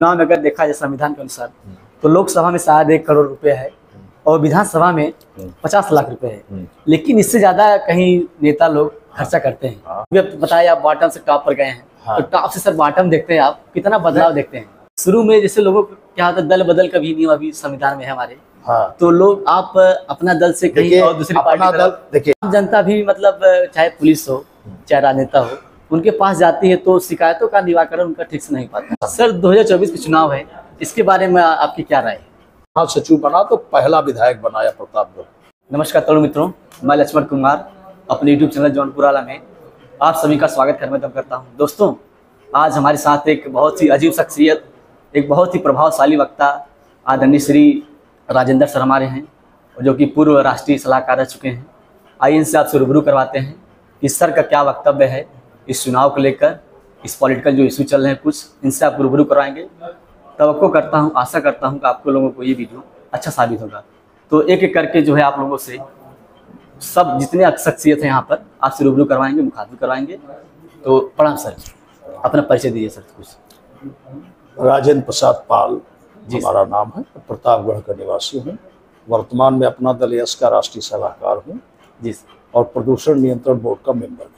चुनाव में अगर देखा जाए संविधान के अनुसार तो लोकसभा में शायद 1 करोड़ रुपए है और विधानसभा में 50 लाख रुपए है, लेकिन इससे ज्यादा कहीं नेता लोग खर्चा करते हैं। अभी बताइए, आप बॉटम से टॉप पर गए हैं, तो टॉप से सर बॉटम देखते हैं, आप कितना बदलाव देखते हैं? शुरू में जैसे लोगों को क्या होता है, दल बदल का भी नियम अभी संविधान में है हमारे। तो लोग आप अपना दल से कहीं और दूसरी पार्टी देखिए, जनता भी मतलब चाहे पुलिस हो चाहे राजनेता हो, उनके पास जाती है तो शिकायतों का निवारण उनका ठीक से नहीं पाता। सर 2024 के चुनाव है, इसके बारे में आपकी क्या राय है? हाँ, सचिव बना तो पहला विधायक बनाया प्रतापगढ़। नमस्कार तरुण मित्रों, मैं लक्ष्मण कुमार अपने यूट्यूब चैनल जौनपुर आला में आप सभी का स्वागत करता हूँ। दोस्तों, आज हमारे साथ एक बहुत ही अजीब शख्सियत, एक बहुत ही प्रभावशाली वक्ता आदरणीय श्री राजेंद्र सर हमारे हैं, जो कि पूर्व राष्ट्रीय सलाहकार रह चुके हैं। आइए इनसे आपसे रूबरू करवाते हैं कि सर का क्या वक्तव्य है इस चुनाव को लेकर, इस पॉलिटिकल जो इशू चल रहे हैं कुछ, इनसे आप रूबरू करवाएंगे। तवक्को करता हूं, आशा करता हूं कि आपको लोगों को ये वीडियो अच्छा साबित होगा। तो एक एक करके जो है आप लोगों से सब जितने शख्सियत हैं यहाँ पर आपसे रूबरू करवाएंगे, मुखातिब करवाएंगे। तो प्रणाम सर, अपना परिचय दीजिए सर कुछ। राजेंद्र प्रसाद पाल हमारा नाम है, प्रतापगढ़ का निवासी हूँ। वर्तमान में अपना दल यश का राष्ट्रीय सलाहकार हूँ जी, और प्रदूषण नियंत्रण बोर्ड का मेंबर हूँ।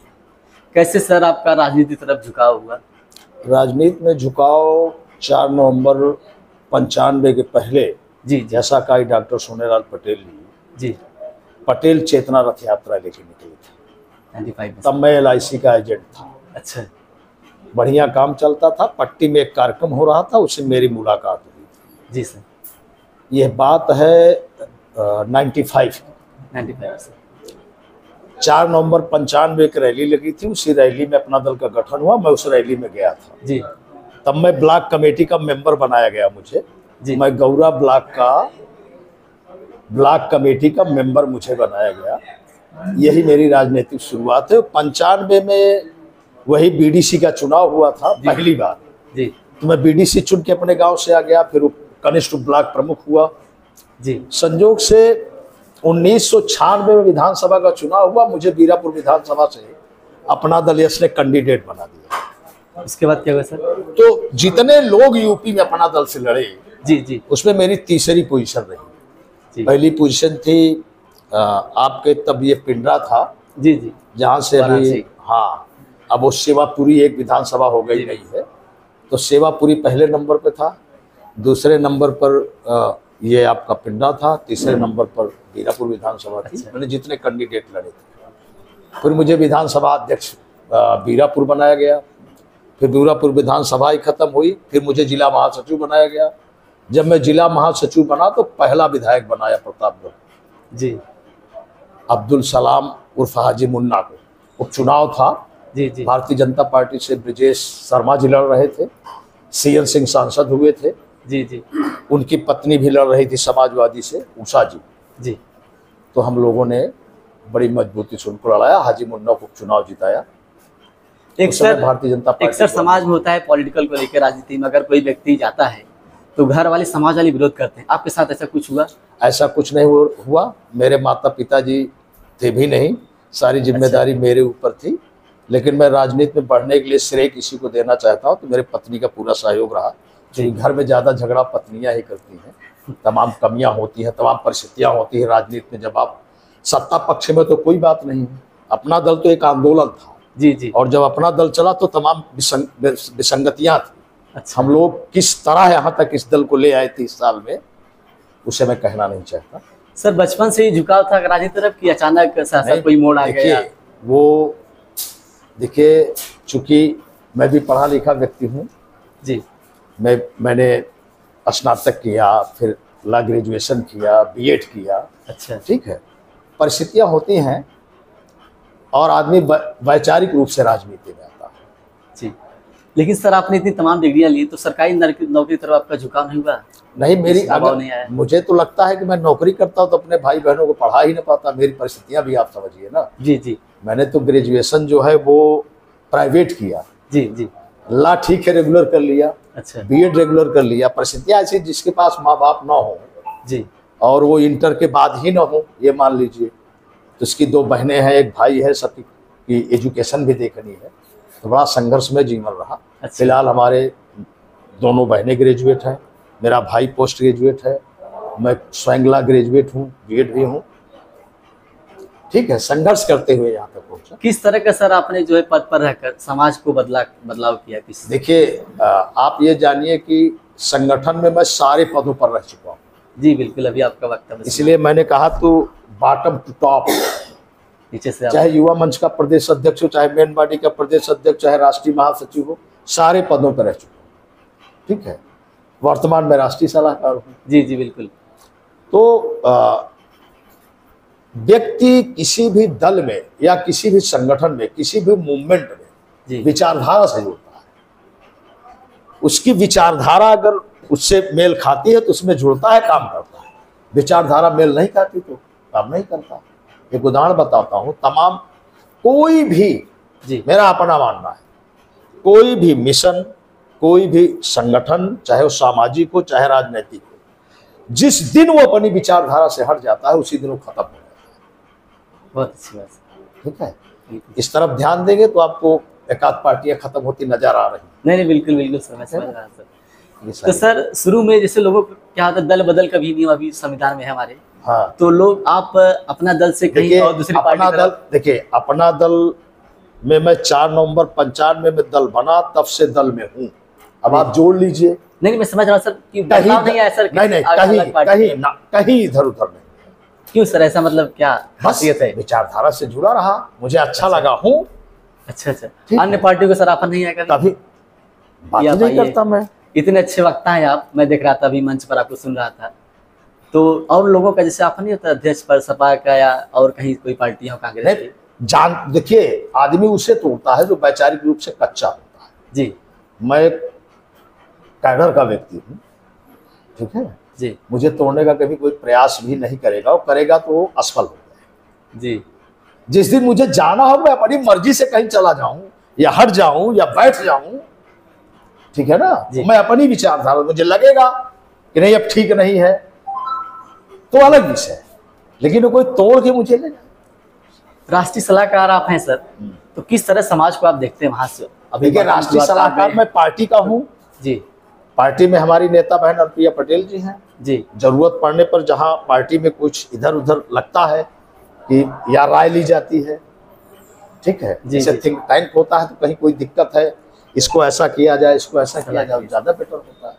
कैसे सर आपका राजनीति तरफ झुकाव हुआ? राजनीति में झुकाव 4 नवंबर 95 के पहले जी जैसा का डॉक्टर सोनेलाल पटेल जी पटेल चेतना रथ यात्रा लेके निकले थे। 95 तब मैं LIC का एजेंट था। अच्छा, बढ़िया काम चलता था। पट्टी में एक कार्यक्रम हो रहा था, उससे मेरी मुलाकात हुई थी। जी सर। यह बात है 95 से 4 नवंबर 95 की रैली लगी थी। उसी रैली में अपना दल का गठन हुआ, मैं उस रैली में गया था जी। तब मैं ब्लॉक कमेटी का मेंबर बनाया गया मुझे जी। मैं गौरा ब्लॉक कमेटी का मेंबर मुझे बनाया गया। यही मेरी राजनीतिक शुरुआत है। 95 में वही BDC का चुनाव हुआ था पहली बार जी। तो मैं BDC चुन के अपने गांव से आ गया, फिर कनिष्ठ ब्लॉक प्रमुख हुआ जी। संयोग से 1996 में विधानसभा का चुनाव हुआ, मुझे बीरापुर विधानसभा से अपना दल यश ने कैंडिडेट बना दिया। उसके बाद क्या हुआ सर? तो जितने लोग यूपी में अपना दल से लड़े जी, उसमें मेरी तीसरी पोजीशन रही। पहली पोजीशन थी आपके तब ये पिंडरा था जी, जहाँ से अभी हाँ अब वो सेवापुरी एक विधानसभा हो गई है। तो सेवापुरी पहले नंबर पे था, दूसरे नंबर पर ये आपका पिंडरा था, तीसरे नंबर पर बीरापुर विधानसभा थी। मैंने जितने कैंडिडेट लड़े थे, फिर मुझे विधानसभा अध्यक्ष बीरापुर बनाया गया। फिर बीरापुर विधानसभा ही खत्म हुई, फिर मुझे जिला महासचिव बनाया गया। जब मैं जिला महासचिव बना तो पहला विधायक बनाया प्रतापगढ़ जी। अब्दुल सलाम उर्फ हाजी मुन्ना को उपचुनाव था जी। भारतीय जनता पार्टी से ब्रिजेश शर्मा जी लड़ रहे थे, CN सिंह सांसद हुए थे जी। उनकी पत्नी भी लड़ रही थी समाजवादी से, उषा जी। तो हम लोगों ने बड़ी मजबूती से उनको लड़ाया, हाजी मुन्ना को चुनाव जिताया। एक सर भारतीय जनता पार्टी एक सर समाज में होता है पॉलिटिकल को लेकर, राजनीति में अगर कोई व्यक्ति जाता है तो घर वाले समाज वाले विरोध करते हैं। आपके साथ ऐसा कुछ हुआ? ऐसा कुछ नहीं हुआ। मेरे माता पिता जी थे भी नहीं, सारी जिम्मेदारी मेरे ऊपर थी। लेकिन मैं राजनीति में बढ़ने के लिए श्रेय किसी को देना चाहता हूँ तो मेरे पत्नी का पूरा सहयोग रहा। क्योंकि घर में ज़्यादा झगड़ा पत्नियाँ ही करती हैं, तमाम कमियाँ होती हैं, तमाम परिस्थितियाँ होती हैं राजनीति में। जब आप सत्ता पक्ष में तो कोई बात नहीं है, अपना दल तो एक आंदोलन था जी। और जब अपना दल चला तो तमाम विसंगतियाँ थी। अच्छा। हम लोग किस तरह यहाँ तक इस दल को ले आए थे इस साल में, उसे मैं कहना नहीं चाहता। सर बचपन से ही झुकाव था राजनीति तरफ कि अचानक कोई मोड़ आ गया? वो देखिए, चूंकि मैं भी पढ़ा लिखा व्यक्ति हूँ जी। मैंने स्नातक किया, फिर लॉ ग्रेजुएशन किया, B.Ed किया। अच्छा, ठीक है। परिस्थितियाँ होती हैं और आदमी वैचारिक रूप से राजनीति में आता है जी। लेकिन सर आपने इतनी तमाम डिग्रियां ली तो सरकारी नौकरी तरफ आपका झुकाव नहीं हुआ? नहीं, मुझे तो लगता है कि मैं नौकरी करता हूँ तो अपने भाई बहनों को पढ़ा ही नहीं पाता। मेरी परिस्थितियां भी आप समझिए ना जी। मैंने तो ग्रेजुएशन जो है वो प्राइवेट किया जी। लॉ ठीक है रेगुलर कर लिया। अच्छा। B.Ed रेगुलर कर लिया। परिस्थितियां ऐसी जिसके पास माँ बाप ना हो जी और वो इंटर के बाद ही ना हो, ये मान लीजिए। तो उसकी 2 बहनें हैं, एक भाई है, सबकी एजुकेशन भी देखनी है, तो बड़ा संघर्ष में जीवन रहा। अच्छा। फिलहाल हमारे दोनों बहनें ग्रेजुएट हैं, मेरा भाई पोस्ट ग्रेजुएट है, मैं स्वयंला ग्रेजुएट हूँ, बीएड भी हूँ। ठीक है, संघर्ष करते हुए यहाँ तक पहुंचा। किस तरह का सर आपने जो है पद पर रहकर समाज को बदलाव किया किस? देखिए, आप ये जानिए कि संगठन में मैं सारे पदों पर रह चुका हूँ। जी बिल्कुल, अभी आपका वक्तव्य इसलिए मैंने कहा तो बॉटम टू टॉप, नीचे से चाहे युवा मंच का प्रदेश अध्यक्ष हो, चाहे मेन बॉडी का प्रदेश अध्यक्ष, चाहे राष्ट्रीय महासचिव हो, सारे पदों पर रह चुका हूँ। ठीक है, वर्तमान में राष्ट्रीय सलाहकार हूँ। जी जी बिल्कुल। तो व्यक्ति किसी भी दल में या किसी भी संगठन में, किसी भी मूवमेंट में विचारधारा से जुड़ता है। उसकी विचारधारा अगर उससे मेल खाती है तो उसमें जुड़ता है, काम करता है। विचारधारा मेल नहीं खाती तो काम नहीं करता। एक उदाहरण बताता हूं, तमाम कोई भी मेरा अपना मानना है, कोई भी मिशन, कोई भी संगठन, चाहे वो सामाजिक हो चाहे राजनीतिक हो, जिस दिन वो अपनी विचारधारा से हट जाता है उसी दिन वो खत्म हो जाता है। बहुत अच्छी बात। ठीक है, इस तरफ ध्यान देंगे तो आपको एकाध पार्टियां खत्म होती नजर आ रही। नहीं बिल्कुल बिल्कुल सर, मैं समझ रहा सर। तो सर शुरू में जैसे लोगों को क्या होता है, दल बदल का भी नियम अभी संविधान में है हमारे। हाँ, तो लोग आप अपना दल से कहीं और दूसरी अपना पार्टी दल, देखिए अपना दल में मैं 4 नवंबर 95 में दल बना, तब से दल में हूँ। अब आप जोड़ लीजिए। नहीं मैं समझ रहा हूँ सर कि कहीं नहीं आया सर, कहीं इधर उधर नहीं। क्यों सर, ऐसा मतलब क्या खासियत है? विचारधारा से जुड़ा रहा, मुझे अच्छा लगा हूँ। अच्छा, अन्य पार्टियों को सर आप नहीं आया कभी बात नहीं करता मैं। इतने अच्छे वक्ता हैं आप, मैं देख रहा था अभी मंच पर आपको सुन रहा था। तो और लोगों का जैसे आप नहीं होता अध्यक्ष पर सपा का या और कहीं कोई पार्टी हो, कांग्रेस की? देखिए आदमी उसे तोड़ता है जो वैचारिक रूप से कच्चा होता है। जी, मैं एक कैडर का व्यक्ति हूँ। ठीक है जी, मुझे तोड़ने का कभी कोई प्रयास भी नहीं करेगा, और करेगा तो वो असफल होगा। जी, जिस दिन मुझे जाना हो मैं अपनी मर्जी से कहीं चला जाऊं या हट जाऊं या बैठ जाऊं, ठीक है ना, मैं अपनी विचारधारा, मुझे लगेगा कि नहीं अब ठीक नहीं है तो अलग विषय है, लेकिन वो कोई तोड़ के मुझे ले जाए। राष्ट्रीय सलाहकार आप हैं सर, तो किस तरह समाज को आप देखते हैं वहां से? अभी राष्ट्रीय सलाहकार मैं पार्टी का हूँ जी। पार्टी में हमारी नेता बहन अनुप्रिया पटेल जी हैं जी। जरूरत पड़ने पर जहां पार्टी में कुछ इधर उधर लगता है कि या राय ली जाती है, ठीक है, जैसे थिंक टैंक होता है तो कहीं कोई दिक्कत है, इसको ऐसा किया जाए, इसको ऐसा किया जाए, ज्यादा बेटर होता है।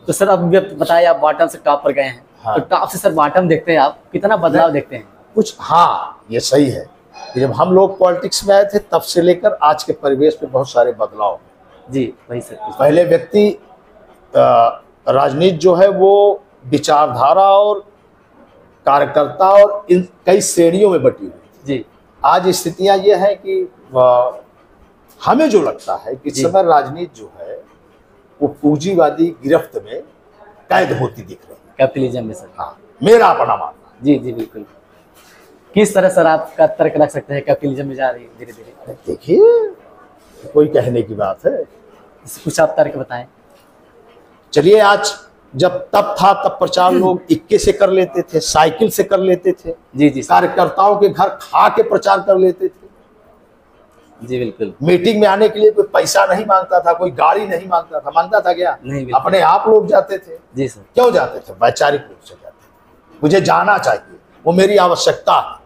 तो सर अब बताइए, आप बॉटम से टॉप पर गए हैं। हाँ। तो टॉप से सर बॉटम देखते हैं आप, कितना बदलाव देखते हैं कुछ? हाँ, ये सही है कि जब हम लोग पॉलिटिक्स में आए थे तब से लेकर आज के परिवेश में बहुत सारे बदलाव। जी वही सर। पहले व्यक्ति राजनीति जो है वो विचारधारा और कार्यकर्ता और इन कई श्रेणियों में बटी हुई जी। आज स्थितियां ये है कि हमें जो लगता है कि इस समय राजनीति जो है वो पूंजीवादी गिरफ्त में कैद होती दिख रही है, कैपिटलिज्म में सर। हाँ, मेरा अपना मानना है। जी जी बिल्कुल। किस तरह सर आपका तर्क रख सकते हैं कैपिटलिज्म में जा रही है धीरे धीरे? देखिए कोई कहने की बात है, कुछ आप तर्क बताएं। चलिए, आज जब तब था तब प्रचार लोग इक्के से कर लेते थे, साइकिल से कर लेते थे। जी जी। कार्यकर्ताओं के घर खा के प्रचार कर लेते थे। जी बिल्कुल। मीटिंग में आने के लिए कोई पैसा नहीं मांगता था, कोई गाड़ी नहीं मांगता था। मांगता था क्या? नहीं, अपने आप लोग जाते थे। जी सर। क्यों जाते थे? वैचारिक रूप से जाते थे, मुझे जाना चाहिए, वो मेरी आवश्यकता है।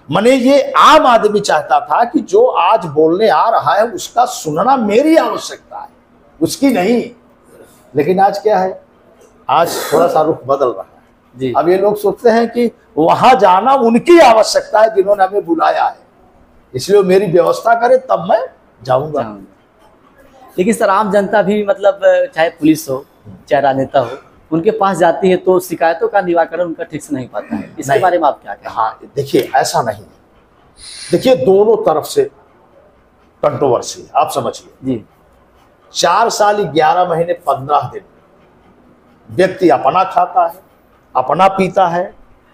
मने ये आम आदमी चाहता था कि जो आज बोलने आ रहा है उसका सुनना मेरी आवश्यकता है, उसकी नहीं। लेकिन आज क्या है, आज थोड़ा सा रुख बदल रहा है जी। अब ये लोग सोचते हैं कि वहां जाना उनकी आवश्यकता है जिन्होंने हमें बुलाया है, इसलिए मेरी व्यवस्था करे तब मैं जाऊंगा। लेकिन सर आम जनता भी मतलब चाहे पुलिस हो चाहे राजनेता हो, उनके पास जाती है तो शिकायतों का निवारण उनका ठीक से नहीं पाता है। इसके बारे में आप क्या कहें? हाँ देखिए, ऐसा नहीं है। देखिए दोनों तरफ से कंट्रोवर्सी, आप समझिए जी। 4 साल 11 महीने 15 दिन व्यक्ति अपना खाता है, अपना पीता है,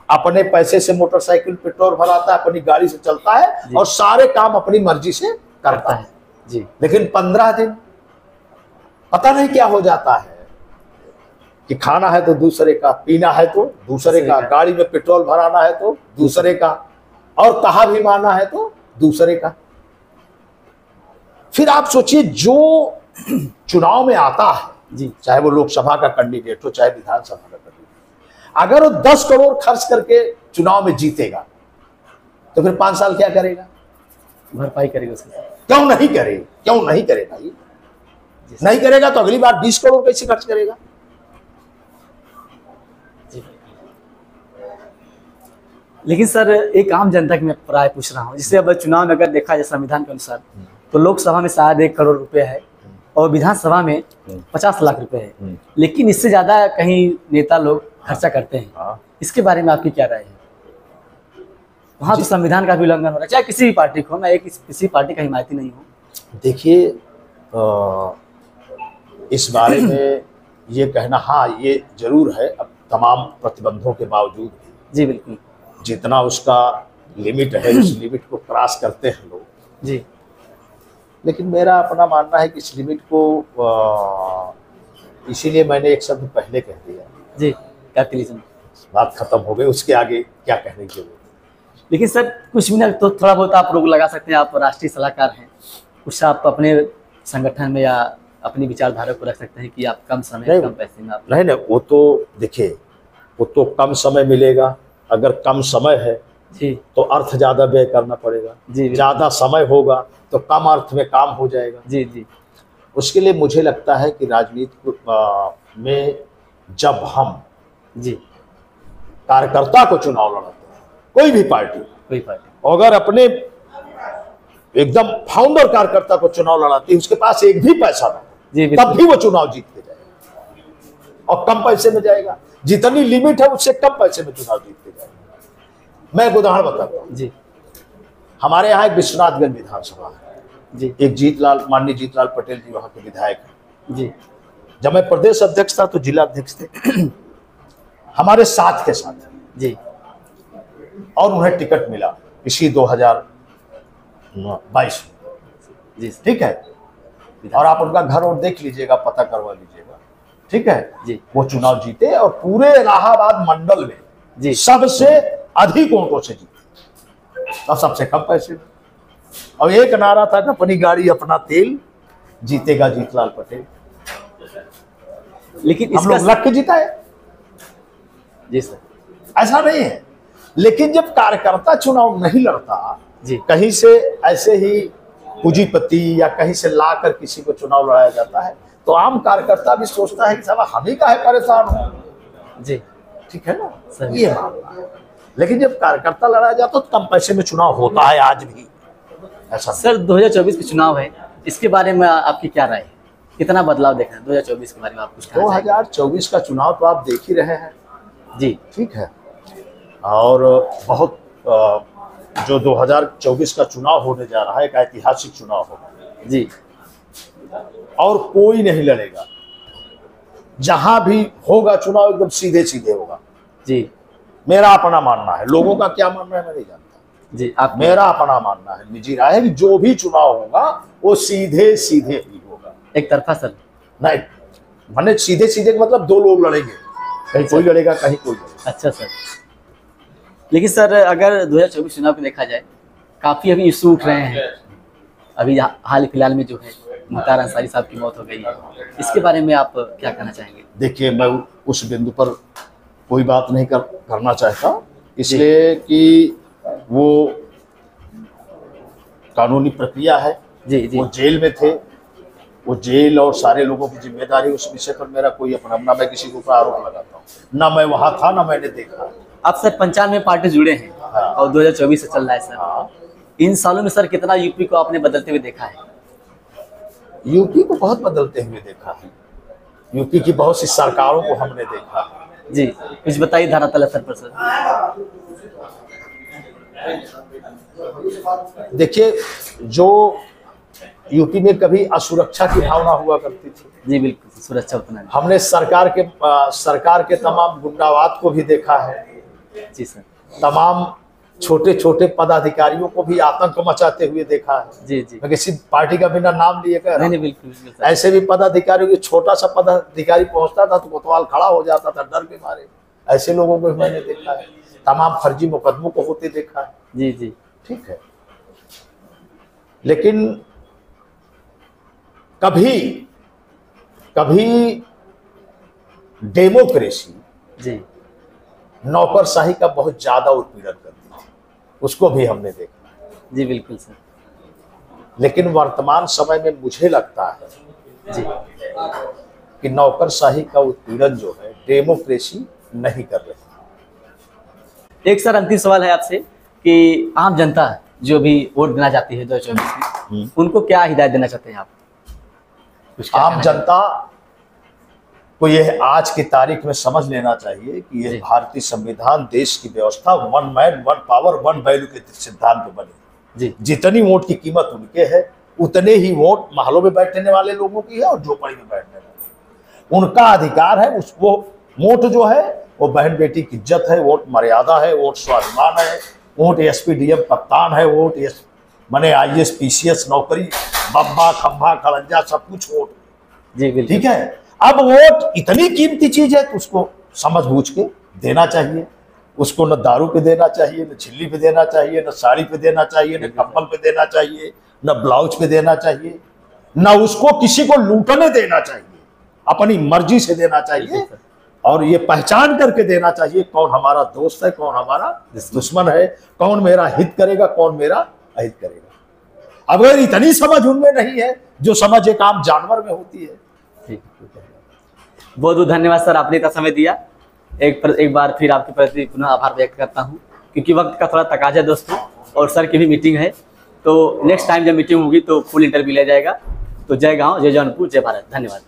अपने पैसे से मोटरसाइकिल पेट्रोल भराता है, अपनी गाड़ी से चलता है और सारे काम अपनी मर्जी से करता है जी। लेकिन 15 दिन पता नहीं क्या हो जाता है कि खाना है तो दूसरे का, पीना है तो दूसरे का, गाड़ी में पेट्रोल भराना है तो दूसरे का, और कहा भी माना है तो दूसरे का। फिर आप सोचिए, जो चुनाव में आता है, जी चाहे वो लोकसभा का कैंडिडेट हो चाहे विधानसभा का कैंडिडेट, अगर वो 10 करोड़ खर्च करके चुनाव में जीतेगा तो फिर 5 साल क्या करेगा? भरपाई करेगा उसके साथ। क्यों नहीं करे? क्यों नहीं करे भाई? नहीं करेगा तो अगली बार 20 करोड़ कैसे खर्च करेगा? जी। लेकिन सर एक आम जनता की मैं राय पूछ रहा हूँ, जिससे अब चुनाव में अगर देखा जाए संविधान के अनुसार तो लोकसभा में शायद 1 करोड़ रुपए है और विधानसभा में 50 लाख रुपए है, लेकिन इससे ज्यादा कहीं नेता लोग खर्चा करते हैं। इसके बारे में आपकी क्या राय है? वहाँ तो संविधान का भी उल्लंघन हो रहा है, चाहे किसी भी पार्टी को, मैं किसी पार्टी का हिमायती नहीं हूँ। देखिए इस बारे में ये कहना, हाँ ये जरूर है, अब तमाम प्रतिबंधों के बावजूद जी बिल्कुल, जितना उसका लिमिट है उस लिमिट को क्रॉस करते हैं लोग जी। लेकिन मेरा अपना मानना है कि इस लिमिट को इसीलिए मैंने एक शब्द पहले कह दिया जी, कैपिटलिज्म, बात खत्म हो गई, उसके आगे क्या कहने की जरूरत। लेकिन सर कुछ भी ना तो थोड़ा बहुत आप रोक लगा सकते हैं, आप राष्ट्रीय सलाहकार हैं, कुछ आप अपने संगठन में या अपनी विचारधारा को रख सकते हैं कि आप कम समय कम पैसे में आप नहीं, वो तो देखिए, वो तो कम समय मिलेगा, अगर कम समय है जी तो अर्थ ज्यादा व्यय करना पड़ेगा, जी ज्यादा समय होगा तो कम अर्थ में काम हो जाएगा। जी जी उसके लिए मुझे लगता है कि राजनीति में जब हम जी कार्यकर्ता को चुनाव लड़ाते हैं, कोई भी पार्टी, अगर अपने एकदम फाउंडर कार्यकर्ता को चुनाव लड़ाती है, उसके पास एक भी पैसा ना, तब भी वो चुनाव जीत के जाएगा और कम पैसे में जाएगा, जितनी लिमिट है उससे कम पैसे में चुनाव जीत के जाएगा। मैं एक उदाहरण बताता हूँ जी। हमारे यहाँ एक विश्वनाथगंज विधानसभा है जी, एक माननीय जीतलाल पटेल जी वहाँ के विधायक हैं जी। जब मैं प्रदेश अध्यक्ष था तो जिला अध्यक्ष थे हमारे साथ के साथ जी, और उन्हें टिकट मिला इसी 2022 जी, ठीक है। और आप उनका घर और देख लीजिएगा, पता करवा लीजिएगा, ठीक है जी। वो चुनाव जीते और पूरे इलाहाबाद मंडल में जी सबसे अधिक वोटों से जीते और सबसे कम पैसे में। और एक नारा था कि अपनी गाड़ी अपना तेल, जीतेगा जीतलाल पटेल। लेकिन हम लोग लग के जीता है जी सर, ऐसा नहीं है। लेकिन जब कार्यकर्ता चुनाव नहीं लड़ता जी, कहीं से ऐसे ही पूंजीपति या कहीं से लाकर किसी को चुनाव लड़ाया जाता है, तो आम कार्यकर्ता भी सोचता है कि साला हम ही काहे परेशान हो जी, ठीक है ना सर, ये मामला है। लेकिन जब कार्यकर्ता लड़ाया जाता तो कम पैसे में चुनाव होता है आज भी ऐसा। सर 2024 के चुनाव है, इसके बारे में आपकी क्या राय है? कितना बदलाव देखा है 2024 के बारे में आप कुछ कहना चाहेंगे? 2024 का चुनाव तो आप देख ही रहे हैं जी, ठीक है। और बहुत जो 2024 का चुनाव होने जा रहा है एक ऐतिहासिक चुनाव होगा जी, और कोई नहीं लड़ेगा। जहां भी होगा चुनाव एकदम सीधे सीधे होगा जी। मेरा अपना मानना है, लोगों का क्या मानना है मैं नहीं जानता जी, आप मेरा अपना मानना है, निजी राय है कि जो भी चुनाव होगा वो सीधे सीधे ही होगा, एक तरफा सर नहीं। मैंने सीधे सीधे मतलब दो लोग लड़ेंगे, कहीं कोई लड़ेगा कहीं कोई लड़ेगा। अच्छा सर, लेकिन सर अगर 2024 चुनाव को देखा जाए, काफी अभी इशू उठ रहे हैं। अभी हाल फिलहाल में जो है मुख्तार अंसारी साहब की मौत हो गई है, इसके बारे में आप क्या कहना चाहेंगे? देखिए मैं उस बिंदु पर कोई बात नहीं करना चाहता, इसलिए कि वो कानूनी प्रक्रिया है जी जी, वो जेल में थे, वो जेल और सारे लोगों की जिम्मेदारी, उस विषय पर मेरा कोई अपना, ना मैं किसी के ऊपर आरोप लगाता हूँ, ना मैं वहां था ना मैंने देखा। आप सर 95 पार्टी जुड़े हैं हाँ। और 2024 से चल रहा है सर। हाँ। इन सालों में सर कितना यूपी को आपने बदलते हुए देखा है? यूपी को बहुत बदलते हुए देखा है, यूपी की बहुत सी सरकारों को हमने देखा है जी। कुछ बताइए धरातल असर पर सर। देखिए जो यूपी में कभी असुरक्षा की भावना हुआ करती थी जी, बिल्कुल सुरक्षा उतना नहीं। हमने सरकार के तमाम गुंडावाद को भी देखा है जी सर, तमाम छोटे छोटे पदाधिकारियों को भी आतंक मचाते हुए देखा है जी जी। मैं किसी पार्टी का बिना नाम लिए कह रहा हूं। नहीं बिल्कुल ऐसे भी पदाधिकारियों की, छोटा सा पदाधिकारी पहुंचता था तो कोतवाल खड़ा हो जाता था डर के मारे, ऐसे लोगों को मैंने देखा है, तमाम फर्जी मुकदमों को होते देखा है जी जी, ठीक है। लेकिन कभी कभी डेमोक्रेसी जी नौकरशाही का बहुत ज्यादा उत्पीड़न करती थी, उसको भी हमने देखा। जी बिल्कुल सर। लेकिन वर्तमान समय में मुझे लगता है जी कि नौकरशाही का उत्पीड़न जो है डेमोक्रेसी नहीं कर रही। एक सर अंतिम सवाल है आपसे कि आम जनता जो भी वोट देना चाहती है 2024 में, उनको क्या हिदायत देना चाहते हैं आप? कुछ क्या आम कहना जनता को यह आज की तारीख में समझ लेना चाहिए कि जी। यह भारतीय संविधान, देश की व्यवस्था one man one power one value के सिद्धांत पे बनी। जी जितनी वोट की कीमत उनके है, उतने ही वोट महलों में बैठने वाले लोगों की है और झोपड़ी में बैठने वाले, उनका अधिकार है। वो वोट जो है वो बहन बेटी की इज्जत है, वोट मर्यादा है, वोट स्वाभिमान है, वोट एसपी डीएम कप्तान है, वोट माने आईएएस पीसीएस नौकरी, बब्बा खंभा खड़ंजा सब कुछ वोट। जी बिल्कुल। ठीक है, अब वोट इतनी कीमती चीज है तो उसको समझ बूझ के देना चाहिए। उसको न दारू पे देना चाहिए, न झिल्ली पे देना चाहिए, न साड़ी पे देना चाहिए, न कंबल पे देना चाहिए, न ब्लाउज पे देना चाहिए, न उसको किसी को लूटने देना चाहिए, अपनी मर्जी से देना चाहिए और ये पहचान करके देना चाहिए कौन हमारा दोस्त है, कौन हमारा दुश्मन है, कौन मेरा हित करेगा, कौन मेरा अहित करेगा। अगर इतनी समझ उनमें नहीं है जो समझ एक आम जानवर में होती है। बहुत बहुत धन्यवाद सर, आपने इतना समय दिया। एक बार फिर आपके प्रति पुनः आभार व्यक्त करता हूँ, क्योंकि वक्त का थोड़ा तकाजा है दोस्तों, और सर की भी मीटिंग है, तो नेक्स्ट टाइम जब मीटिंग होगी तो फुल इंटरव्यू लिया जाएगा। तो जय गांव, जय जौनपुर, जय भारत। धन्यवाद।